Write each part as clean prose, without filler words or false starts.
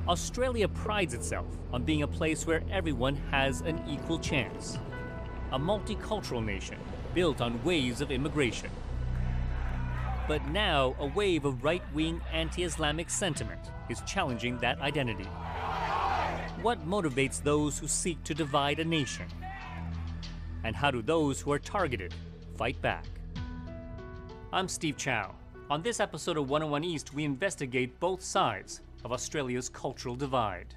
Australia prides itself on being a place where everyone has an equal chance. A multicultural nation built on waves of immigration. But now a wave of right-wing anti-Islamic sentiment is challenging that identity. What motivates those who seek to divide a nation? And how do those who are targeted fight back? I'm Steve Chow. On this episode of 101 East, we investigate both sides of Australia's cultural divide.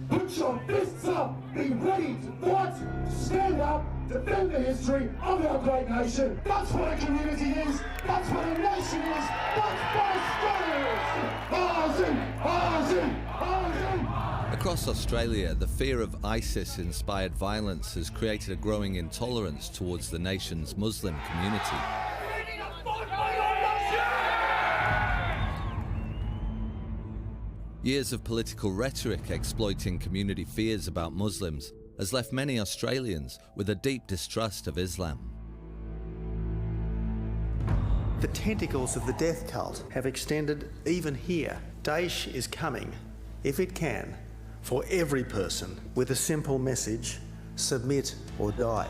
Put your fists up, be ready to fight, to stand up, defend the history of our great nation. That's what a community is, that's what a nation is, that's what Australia is. Aussie, Aussie, Aussie. Across Australia, the fear of ISIS-inspired violence has created a growing intolerance towards the nation's Muslim community. Years of political rhetoric exploiting community fears about Muslims has left many Australians with a deep distrust of Islam. The tentacles of the death cult have extended even here. Daesh is coming, if it can, for every person with a simple message: submit or die.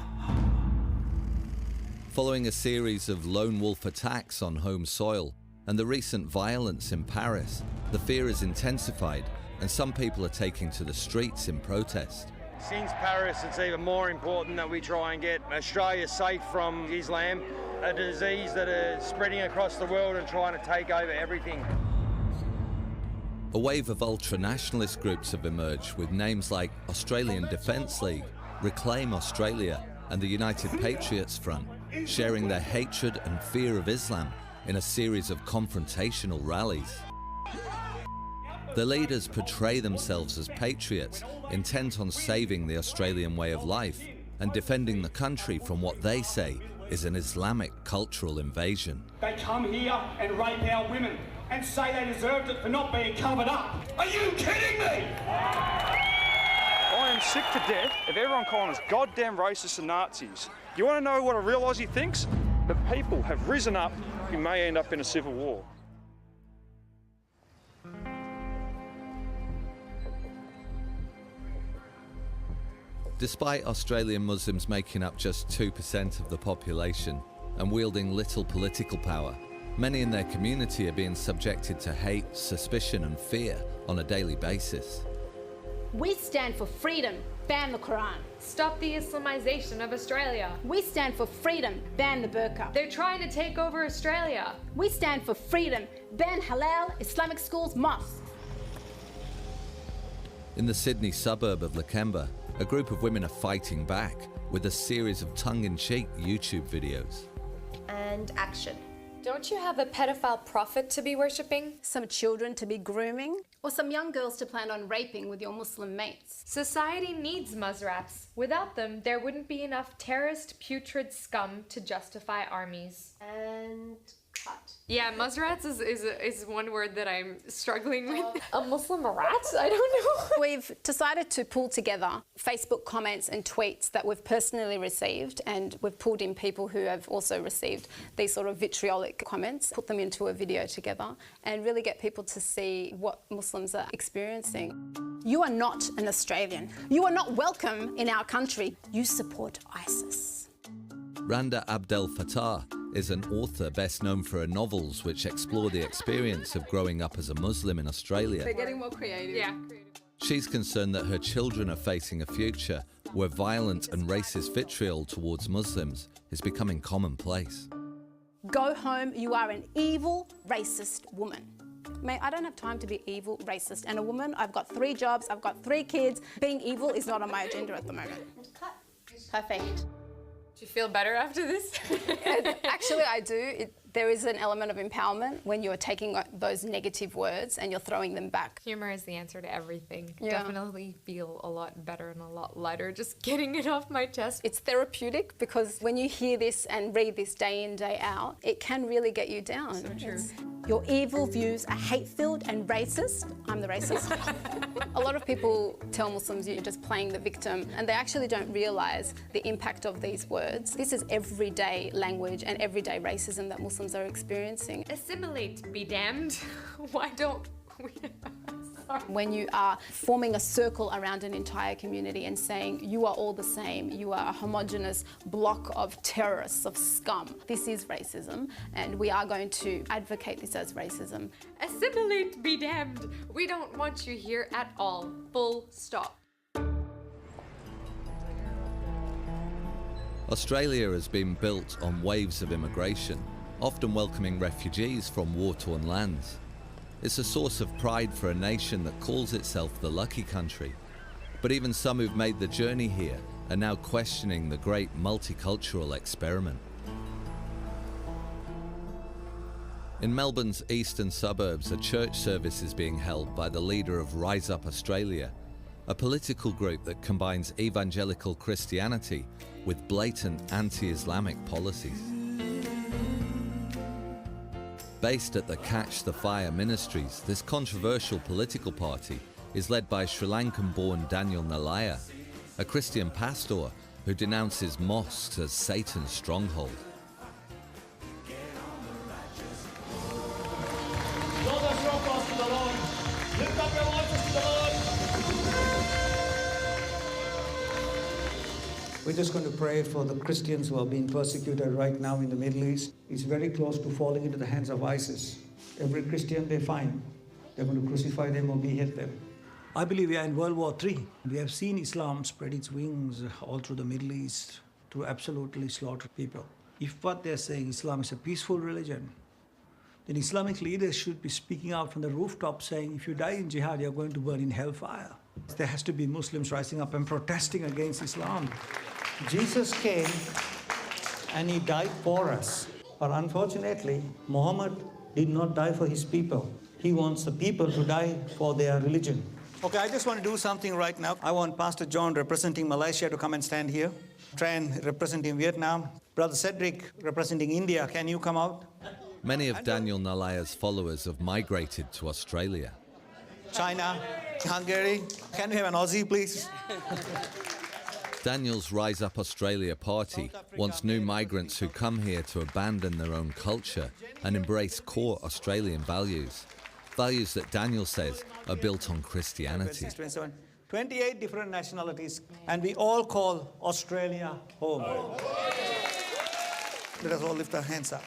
Following a series of lone wolf attacks on home soil and the recent violence in Paris, the fear has intensified and some people are taking to the streets in protest. Since Paris, it's even more important that we try and get Australia safe from Islam, a disease that is spreading across the world and trying to take over everything. A wave of ultra-nationalist groups have emerged with names like Australian Defence League, Reclaim Australia and the United Patriots Front, sharing their hatred and fear of Islam in a series of confrontational rallies. The leaders portray themselves as patriots, intent on saving the Australian way of life and defending the country from what they say is an Islamic cultural invasion. They come here and rape our women and say they deserved it for not being covered up. Are you kidding me? I am sick to death of everyone calling us goddamn racists and Nazis. You want to know what a real Aussie thinks? The people have risen up who may end up in a civil war. Despite Australian Muslims making up just 2% of the population and wielding little political power, many in their community are being subjected to hate, suspicion and fear on a daily basis. We stand for freedom, ban the Quran. Stop the Islamization of Australia. We stand for freedom, ban the burqa. They're trying to take over Australia. We stand for freedom, ban halal, Islamic schools, mosques. In the Sydney suburb of Lakemba, a group of women are fighting back with a series of tongue-in-cheek YouTube videos. And action. Don't you have a pedophile prophet to be worshipping? Some children to be grooming, or some young girls to plan on raping with your Muslim mates. Society needs muzzrats. Without them, there wouldn't be enough terrorist, putrid scum to justify armies. And cut. Yeah, muzzrats is one word that I'm struggling with. A Muslim rat? I don't know. We've decided to pull together Facebook comments and tweets that we've personally received, and we've pulled in people who have also received these sort of vitriolic comments, put them into a video together and really get people to see what Muslims are experiencing. You are not an Australian. You are not welcome in our country. You support ISIS. Randa Abdel Fattah is an author best known for her novels which explore the experience of growing up as a Muslim in Australia. They're getting more creative. Yeah. She's concerned that her children are facing a future where violent and racist vitriol towards Muslims is becoming commonplace. Go home, you are an evil, racist woman. Mate, I don't have time to be evil, racist, and a woman. I've got 3 jobs, I've got 3 kids. Being evil is not on my agenda at the moment. Perfect. Do you feel better after this? Actually, I do. There is an element of empowerment when you're taking those negative words and you're throwing them back. Humor is the answer to everything. Yeah. Definitely feel a lot better and a lot lighter just getting it off my chest. It's therapeutic because when you hear this and read this day in, day out, it can really get you down. So true. Your evil views are hate-filled and racist. I'm the racist. A lot of people tell Muslims you're just playing the victim, and they actually don't realise the impact of these words. This is everyday language and everyday racism that Muslims are experiencing. Assimilate, be damned. Why don't we? Sorry. When you are forming a circle around an entire community and saying you are all the same, you are a homogenous block of terrorists, of scum. This is racism, and we are going to advocate this as racism. Assimilate, be damned. We don't want you here at all. Full stop. Australia has been built on waves of immigration, often welcoming refugees from war-torn lands. It's a source of pride for a nation that calls itself the lucky country. But even some who've made the journey here are now questioning the great multicultural experiment. In Melbourne's eastern suburbs, a church service is being held by the leader of Rise Up Australia, a political group that combines evangelical Christianity with blatant anti-Islamic policies. Based at the Catch the Fire Ministries, this controversial political party is led by Sri Lankan-born Daniel Nalaya, a Christian pastor who denounces mosques as Satan's stronghold. We're just going to pray for the Christians who are being persecuted right now in the Middle East. It's very close to falling into the hands of ISIS. Every Christian they find, they're going to crucify them or behead them. I believe we are in World War III. We have seen Islam spread its wings all through the Middle East to absolutely slaughter people. If what they're saying Islam is a peaceful religion, then Islamic leaders should be speaking out from the rooftop saying, if you die in jihad, you're going to burn in hellfire. There has to be Muslims rising up and protesting against Islam. Jesus came and he died for us. But unfortunately, Muhammad did not die for his people. He wants the people to die for their religion. Okay, I just want to do something right now. I want Pastor John representing Malaysia to come and stand here. Tran representing Vietnam. Brother Cedric representing India. Can you come out? Many of Daniel Nalaya's followers have migrated to Australia. China, Hungary. Can we have an Aussie, please? Daniel's Rise Up Australia party wants new migrants who come here to abandon their own culture and embrace core Australian values. Values that Daniel says are built on Christianity. 28 different nationalities, and we all call Australia home. Let us all lift our hands up.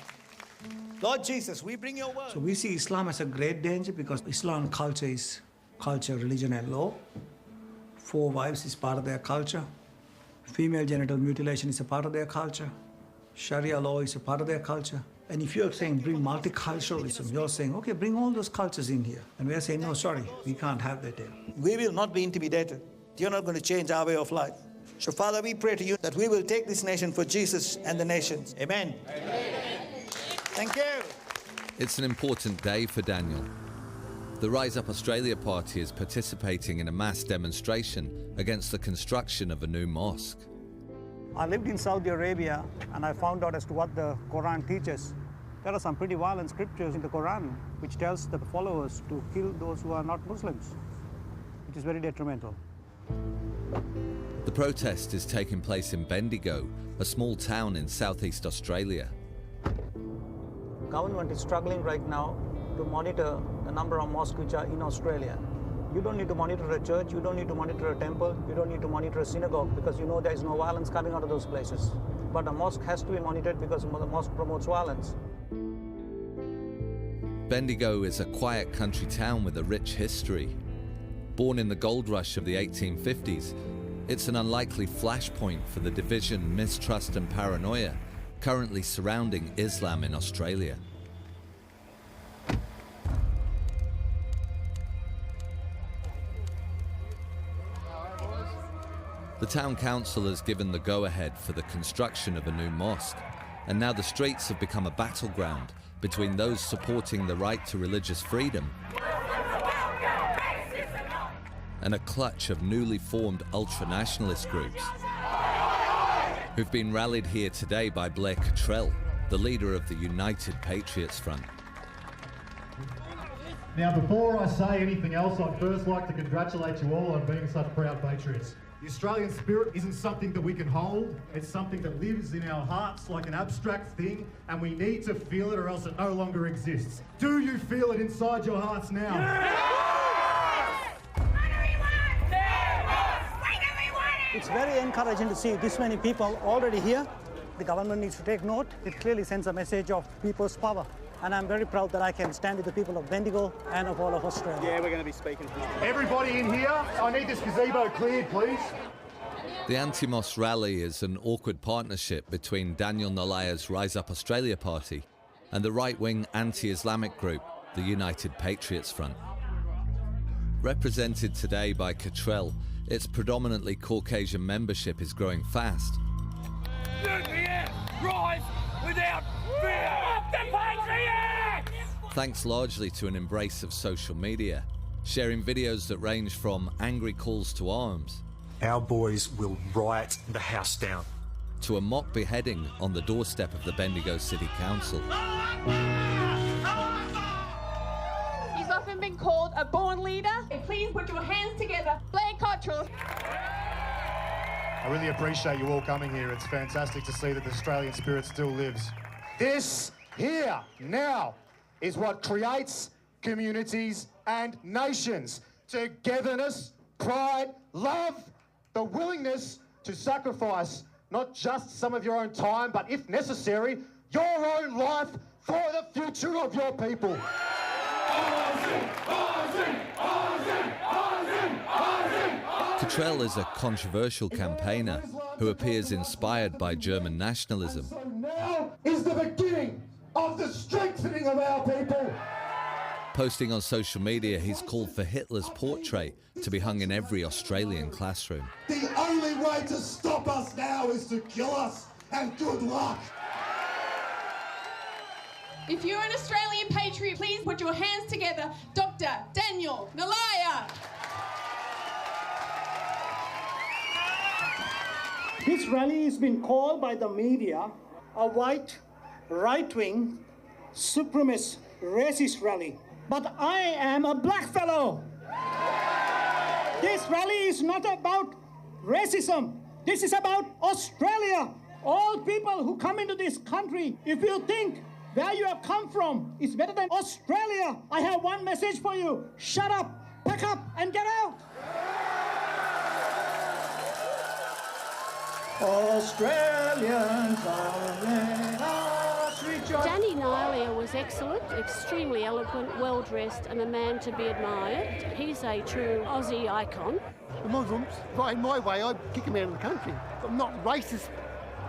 Lord Jesus, we bring your word. So we see Islam as a great danger because Islam culture is culture, religion, and law. 4 wives is part of their culture. Female genital mutilation is a part of their culture. Sharia law is a part of their culture. And if you're saying bring multiculturalism, you're saying, okay, bring all those cultures in here. And we're saying, no, sorry, we can't have that here. We will not be intimidated. You're not going to change our way of life. So, Father, we pray to you that we will take this nation for Jesus and the nations. Amen. Amen. Thank you. It's an important day for Daniel. The Rise Up Australia party is participating in a mass demonstration against the construction of a new mosque. I lived in Saudi Arabia and I found out as to what the Quran teaches. There are some pretty violent scriptures in the Quran which tells the followers to kill those who are not Muslims, which is very detrimental. The protest is taking place in Bendigo, a small town in southeast Australia. Government is struggling right now to monitor the number of mosques which are in Australia. You don't need to monitor a church, you don't need to monitor a temple, you don't need to monitor a synagogue because you know there is no violence coming out of those places. But a mosque has to be monitored because the mosque promotes violence. Bendigo is a quiet country town with a rich history. Born in the gold rush of the 1850s, it's an unlikely flashpoint for the division, mistrust and paranoia currently surrounding Islam in Australia. The town council has given the go-ahead for the construction of a new mosque, and now the streets have become a battleground between those supporting the right to religious freedom and a clutch of newly formed ultra-nationalist groups who've been rallied here today by Blair Cottrell, the leader of the United Patriots Front. Now, before I say anything else, I'd first like to congratulate you all on being such proud patriots. The Australian spirit isn't something that we can hold, it's something that lives in our hearts like an abstract thing, and we need to feel it or else it no longer exists. Do you feel it inside your hearts now? It's very encouraging to see this many people already here. The government needs to take note. It clearly sends a message of people's power. And I'm very proud that I can stand with the people of Bendigo and of all of Australia. Yeah, we're going to be speaking. Everybody in here, I need this gazebo cleared, please. The anti-mosque rally is an awkward partnership between Daniel Nalaya's Rise Up Australia party and the right-wing anti-Islamic group, the United Patriots Front. Represented today by Cottrell, its predominantly Caucasian membership is growing fast. Nuclear rise without fear! The Patriots! Thanks largely to an embrace of social media, sharing videos that range from angry calls to arms. Our boys will riot the house down. To a mock beheading on the doorstep of the Bendigo City Council. He's often been called a born leader. Please put your hands together. Blair Cottrell. I really appreciate you all coming here. It's fantastic to see that the Australian spirit still lives. This here, now, is what creates communities and nations. Togetherness, pride, love, the willingness to sacrifice not just some of your own time, but if necessary, your own life for the future of your people. Cottrell is a controversial campaigner who appears inspired by German nationalism. So now is the beginning of the strengthening of our people. Posting on social media, he's called for Hitler's portrait to be hung in every Australian classroom. The only way to stop us now is to kill us, and good luck. If you're an Australian patriot, please put your hands together. Dr. Daniel Nalaya. This rally has been called by the media a white, right-wing, supremacist, racist rally. But I am a black fellow. This rally is not about racism. This is about Australia. All people who come into this country, if you think where you have come from is better than Australia, I have one message for you. Shut up, pack up, and get out. Australians are let us rejoice. Danny Nalaya was excellent, extremely eloquent, well-dressed, and a man to be admired. He's a true Aussie icon. The Muslims, right in my way, I'd kick them out of the country. I'm not racist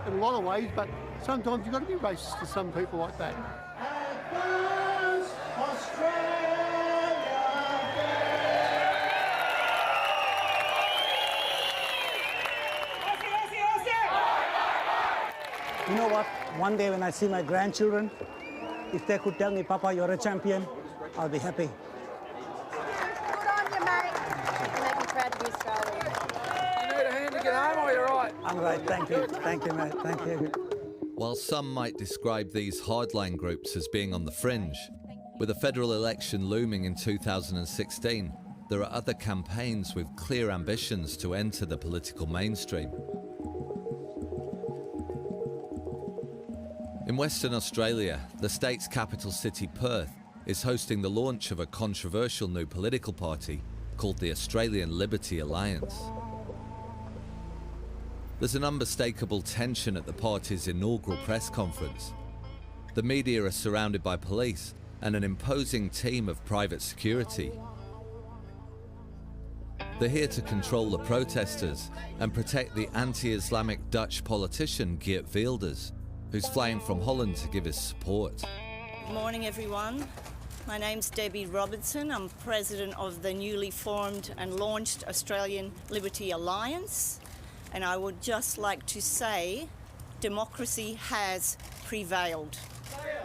in a lot of ways, but sometimes you've got to be racist to some people like that. You know what? One day when I see my grandchildren, if they could tell me, Papa, you're a champion, I'll be happy. Good on you, mate. You make me proud to be Australian. You need a hand to get home, or you're right? I'm right, thank you. Thank you, mate. Thank you. While some might describe these hardline groups as being on the fringe, with a federal election looming in 2016, there are other campaigns with clear ambitions to enter the political mainstream. In Western Australia, the state's capital city, Perth, is hosting the launch of a controversial new political party called the Australian Liberty Alliance. There's an unmistakable tension at the party's inaugural press conference. The media are surrounded by police and an imposing team of private security. They're here to control the protesters and protect the anti-Islamic Dutch politician Geert Wilders, who's flying from Holland to give his support. Good morning, everyone. My name's Debbie Robertson. I'm president of the newly formed and launched Australian Liberty Alliance. And I would just like to say democracy has prevailed.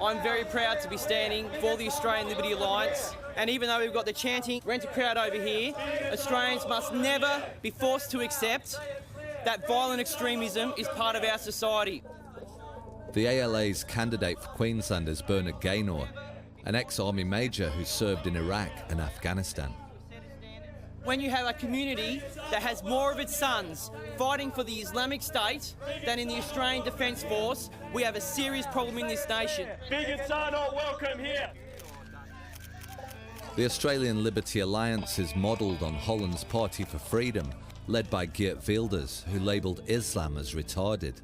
I'm very proud to be standing for the Australian Liberty Alliance, and even though we've got the chanting rent a crowd over here, Australians must never be forced to accept that violent extremism is part of our society. The ALA's candidate for Queensland is Bernard Gaynor, an ex-army major who served in Iraq and Afghanistan. When you have a community that has more of its sons fighting for the Islamic State than in the Australian Defence Force, we have a serious problem in this nation. Bigots are not welcome here. The Australian Liberty Alliance is modelled on Holland's Party for Freedom, led by Geert Wilders, who labelled Islam as retarded.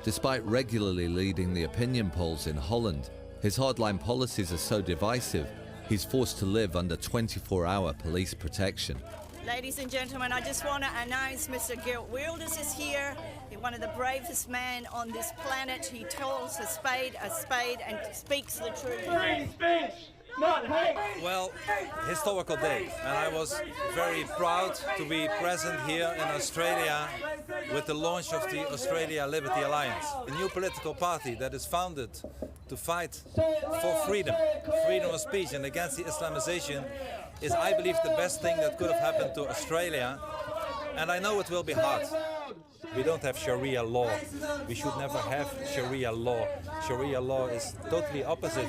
Despite regularly leading the opinion polls in Holland, his hardline policies are so divisive, he's forced to live under 24-hour police protection. Ladies and gentlemen, I just want to announce Mr. Geert Wilders is here. He's one of the bravest men on this planet. He calls a spade and speaks the truth. Free speech, not hate. Well, historical day, and I was very proud to be present here in Australia with the launch of the Australia Liberty Alliance, a new political party that is founded to fight for freedom of speech and against the Islamization is, I believe, the best thing that could have happened to Australia. And I know it will be hard. We don't have Sharia law. We should never have Sharia law. Sharia law is totally opposite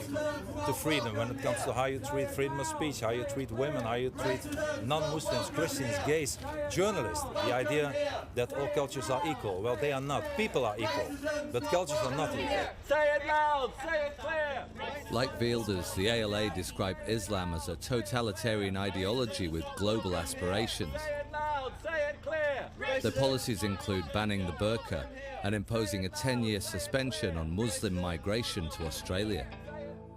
to freedom when it comes to how you treat freedom of speech, how you treat women, how you treat non-Muslims, Christians, gays, journalists. The idea that all cultures are equal. Well, they are not. People are equal, but cultures are not equal. Say it loud, say it clear. Like Wilders, the ALA described Islam as a totalitarian ideology with global aspirations. Say it clear. Their policies include banning the burqa and imposing a 10-year suspension on Muslim migration to Australia.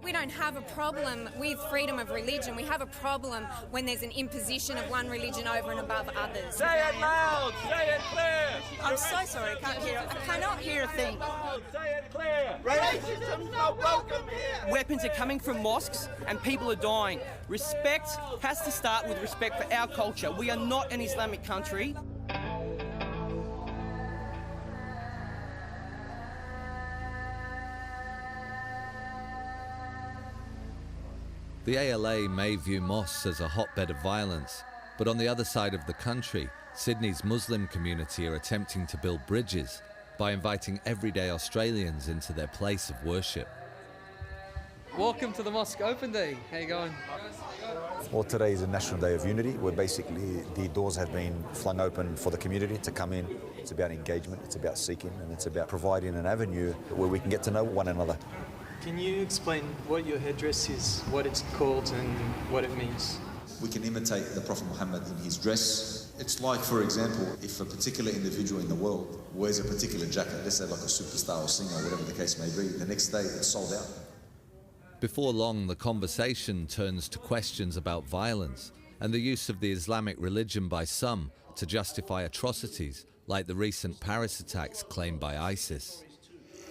We don't have a problem with freedom of religion. We have a problem when there's an imposition of one religion over and above others. Say it loud, say it clear. I'm so sorry, I cannot hear a thing. Say it clear. Racism's not welcome here. Weapons are coming from mosques and people are dying. Respect has to start with respect for our culture. We are not an Islamic country. The ALA may view mosques as a hotbed of violence, but on the other side of the country, Sydney's Muslim community are attempting to build bridges by inviting everyday Australians into their place of worship. Welcome to the Mosque Open Day. How you going? Well, today is a National Day of Unity, where basically the doors have been flung open for the community to come in. It's about engagement, it's about seeking, and it's about providing an avenue where we can get to know one another. Can you explain what your headdress is, what it's called and what it means? We can imitate the Prophet Muhammad in his dress. It's like, for example, if a particular individual in the world wears a particular jacket, let's say like a superstar or singer, whatever the case may be, the next day it's sold out. Before long, the conversation turns to questions about violence and the use of the Islamic religion by some to justify atrocities like the recent Paris attacks claimed by ISIS.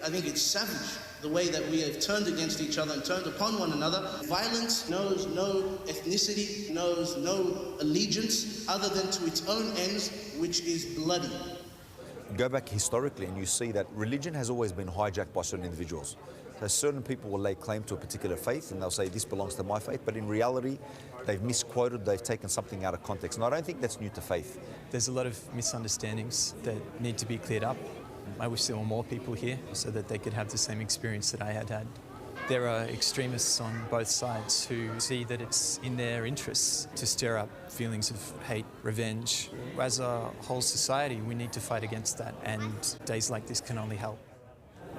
I think it's savage, the way that we have turned against each other and turned upon one another. Violence knows no ethnicity, knows no allegiance other than to its own ends, which is bloody. Go back historically and you see that religion has always been hijacked by certain individuals. So certain people will lay claim to a particular faith and they'll say this belongs to my faith, but in reality they've misquoted, they've taken something out of context. And I don't think that's new to faith. There's a lot of misunderstandings that need to be cleared up. I wish there were more people here so that they could have the same experience that I had had. There are extremists on both sides who see that it's in their interests to stir up feelings of hate, revenge. As a whole society, we need to fight against that, and days like this can only help.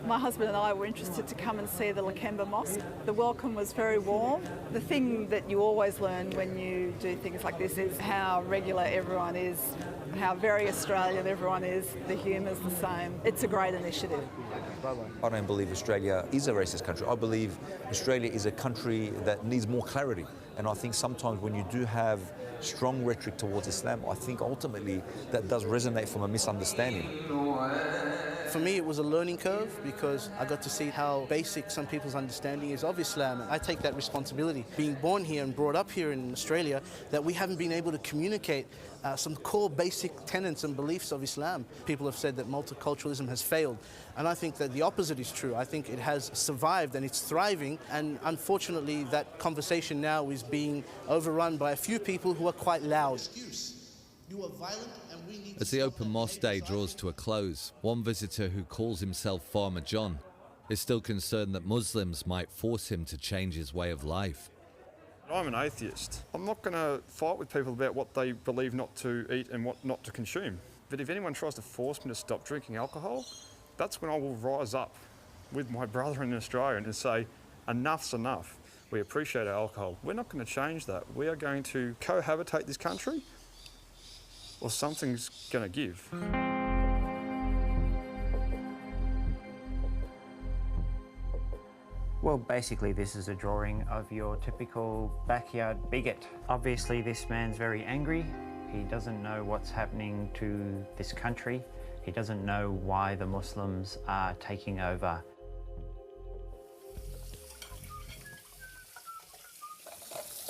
My husband and I were interested to come and see the Lakemba Mosque. The welcome was very warm. The thing that you always learn when you do things like this is how regular everyone is, how very Australian everyone is, the humour's the same. It's a great initiative. I don't believe Australia is a racist country. I believe Australia is a country that needs more clarity. And I think sometimes when you do have strong rhetoric towards Islam, I think ultimately that does resonate from a misunderstanding. For me, it was a learning curve because I got to see how basic some people's understanding is of Islam. And I take that responsibility, being born here and brought up here in Australia, that we haven't been able to communicate some core basic tenets and beliefs of Islam. People have said that multiculturalism has failed, and I think that the opposite is true. I think it has survived and it's thriving, and unfortunately that conversation now is being overrun by a few people who are quite loud. As the Open Mosque Day draws to a close, one visitor who calls himself Farmer John is still concerned that Muslims might force him to change his way of life. I'm an atheist. I'm not going to fight with people about what they believe not to eat and what not to consume. But if anyone tries to force me to stop drinking alcohol, that's when I will rise up with my brother in Australia and say, enough's enough. We appreciate our alcohol. We're not going to change that. We are going to cohabitate this country, or something's going to give. Well, basically this is a drawing of your typical backyard bigot. Obviously this man's very angry. He doesn't know what's happening to this country. He doesn't know why the Muslims are taking over.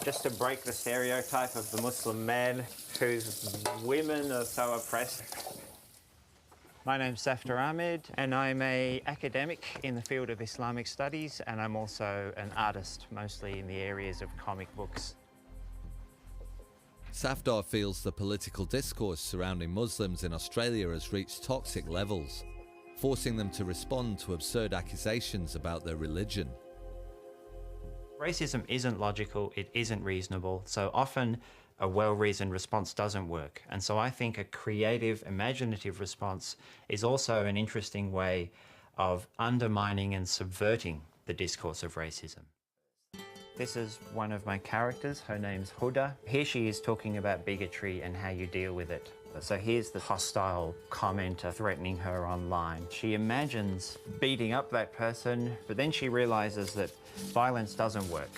Just to break the stereotype of the Muslim man whose women are so oppressed. My name's Safdar Ahmed, and I'm an academic in the field of Islamic studies, and I'm also an artist, mostly in the areas of comic books. Safdar feels the political discourse surrounding Muslims in Australia has reached toxic levels, forcing them to respond to absurd accusations about their religion. Racism isn't logical, it isn't reasonable, so often a well-reasoned response doesn't work. And so I think a creative, imaginative response is also an interesting way of undermining and subverting the discourse of racism. This is one of my characters. Her name's Huda. Here she is talking about bigotry and how you deal with it. So here's the hostile commenter threatening her online. She imagines beating up that person, but then she realizes that violence doesn't work.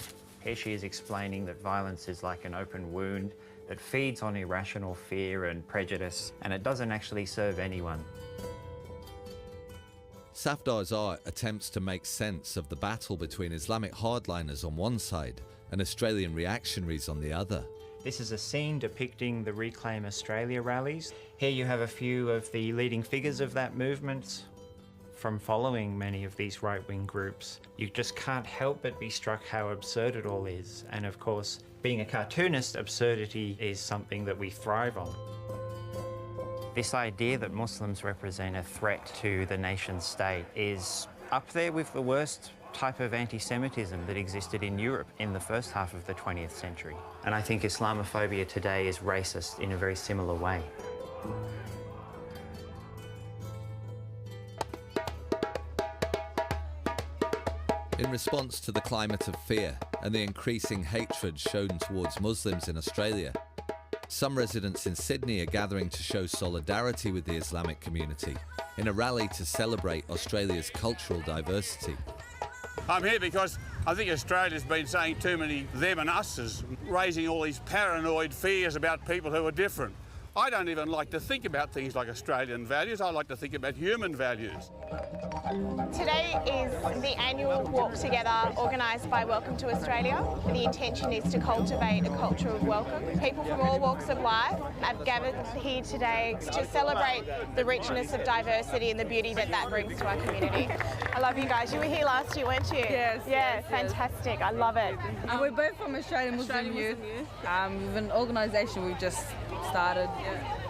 Here she is explaining that violence is like an open wound that feeds on irrational fear and prejudice, and it doesn't actually serve anyone. Safdar's art attempts to make sense of the battle between Islamic hardliners on one side and Australian reactionaries on the other. This is a scene depicting the Reclaim Australia rallies. Here you have a few of the leading figures of that movement. From following many of these right-wing groups, you just can't help but be struck how absurd it all is. And of course, being a cartoonist, absurdity is something that we thrive on. This idea that Muslims represent a threat to the nation state is up there with the worst type of anti-Semitism that existed in Europe in the first half of the 20th century. And I think Islamophobia today is racist in a very similar way. In response to the climate of fear and the increasing hatred shown towards Muslims in Australia, some residents in Sydney are gathering to show solidarity with the Islamic community in a rally to celebrate Australia's cultural diversity. I'm here because I think Australia's been saying too many them and us's, raising all these paranoid fears about people who are different. I don't even like to think about things like Australian values. I like to think about human values. Today is the annual walk together organised by Welcome to Australia. The intention is to cultivate a culture of welcome. People from all walks of life have gathered here today to celebrate the richness of diversity and the beauty that that brings to our community. I love you guys. You were here last year, weren't you? Yes. Yeah, fantastic. I love it. We're both from Australian Muslim Youth. With an organisation we've just started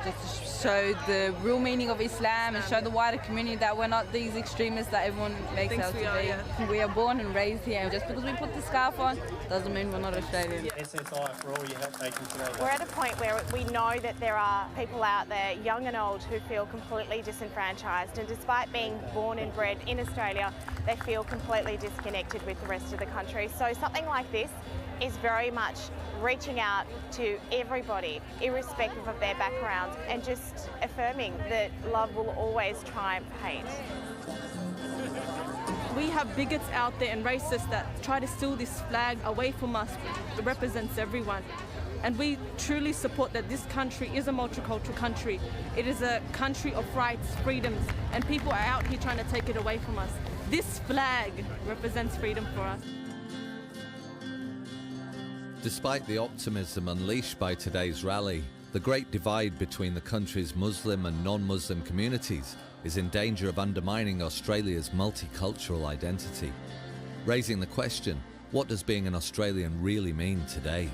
just to show the real meaning of Islam and show the wider community that we're not these extremists that everyone makes out to be. Yeah. We are born and raised here, and just because we put the scarf on doesn't mean we're not Australian. SSI for all your help taking today. We're at a point where we know that there are people out there, young and old, who feel completely disenfranchised, and despite being born and bred in Australia, they feel completely disconnected with the rest of the country. So something like this is very much reaching out to everybody, irrespective of their background, and just affirming that love will always triumph hate. We have bigots out there and racists that try to steal this flag away from us. It represents everyone. And we truly support that this country is a multicultural country. It is a country of rights, freedoms, and people are out here trying to take it away from us. This flag represents freedom for us. Despite the optimism unleashed by today's rally, the great divide between the country's Muslim and non-Muslim communities is in danger of undermining Australia's multicultural identity, raising the question, what does being an Australian really mean today?